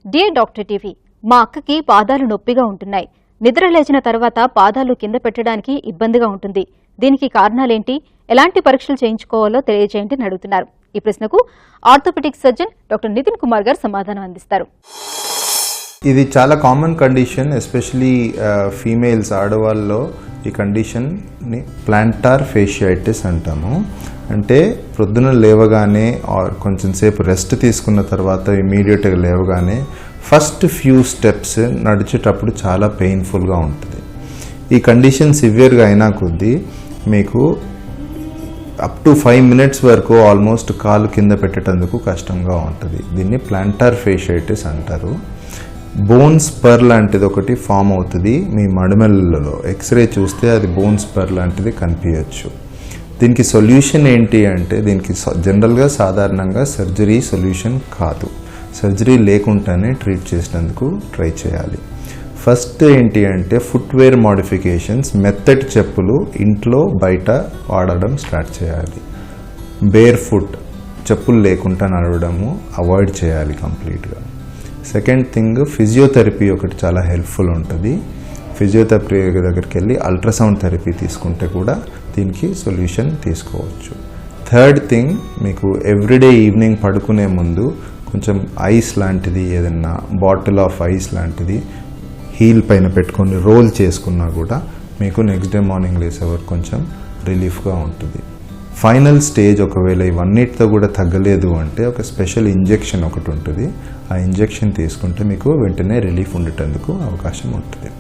Dear doctor TV, మా అక్కకి పాదాలు నొప్పిగా ఉంటున్నాయి. నిద్ర లేచిన తర్వాత పాదాలు కింద పెట్టడానికి ఇబ్బందిగా ఉంటుంది. దీనికి కారణాలేంటి, ఎలాంటి పరీక్షలు చేయించుకోవాలో తెలియజేయండి అని అడుగుతున్నారు. ఈ ప్రశ్నకు orthopaedic surgeon doctor Nitin Kumar గారు సమాధానం అందిస్తారు. ఇది చాలా కామన్ కండిషన్, ఎస్పెషలీ ఫీమేల్స్ ఆడవాళ్ళలో ఈ కండిషన్ని ప్లాంటార్ ఫేషియైటిస్ అంటాము. అంటే ప్రొద్దున లేవగానే కొంచెం సేపు రెస్ట్ తీసుకున్న తర్వాత ఇమీడియట్గా లేవగానే ఫస్ట్ ఫ్యూ స్టెప్స్ నడిచేటప్పుడు చాలా పెయిన్ఫుల్గా ఉంటుంది. ఈ కండిషన్ సివియర్గా అయినా కొద్దీ మీకు అప్ టు 5 minutes వరకు ఆల్మోస్ట్ కాలు కింద పెట్టేటందుకు కష్టంగా ఉంటుంది. దీన్ని ప్లాంటార్ ఫేషియైటిస్ అంటారు. బోన్ స్పర్ లాంటిది ఒకటి ఫామ్ అవుతుంది మీ మడిమెల్లలో. ఎక్స్రే చూస్తే అది బోన్ స్పర్ లాంటిది కనిపించచ్చు. దీనికి సొల్యూషన్ ఏంటి అంటే, దీనికి జనరల్గా సాధారణంగా సర్జరీ సొల్యూషన్ కాదు. సర్జరీ లేకుండానే ట్రీట్ చేసినందుకు ట్రై చేయాలి. ఫస్ట్ ఏంటి అంటే ఫుట్వేర్ మోడిఫికేషన్స్, మెత్తటి చెప్పులు ఇంట్లో బయట వాడడం స్టార్ట్ చేయాలి. బేర్ ఫుట్ చెప్పులు లేకుండా నడవడము అవాయిడ్ చేయాలి కంప్లీట్గా. సెకండ్ థింగ్, ఫిజియోథెరపీ ఒకటి చాలా హెల్ప్ఫుల్ ఉంటుంది. ఫిజియోథెరపీ దగ్గరికి వెళ్ళి అల్ట్రాసౌండ్ థెరపీ తీసుకుంటే కూడా దీనికి సొల్యూషన్ తీసుకోవచ్చు. థర్డ్ థింగ్, మీకు ఎవ్రీడే ఈవినింగ్ పడుకునే ముందు కొంచెం ఐస్ లాంటిది, ఏదన్నా బాటిల్ ఆఫ్ ఐస్ లాంటిది హీల్ పైన పెట్టుకొని రోల్ చేసుకున్నా కూడా మీకు నెక్స్ట్ డే మార్నింగ్ లేసే వరకు కొంచెం రిలీఫ్గా ఉంటుంది. ఫైనల్ స్టేజ్, ఒకవేళ ఇవన్నిటితో కూడా తగ్గలేదు అంటే ఒక స్పెషల్ ఇంజెక్షన్ ఒకటి ఉంటుంది. ఆ ఇంజెక్షన్ తీసుకుంటే మీకు వెంటనే రిలీఫ్ ఉండేటందుకు అవకాశం ఉంటుంది.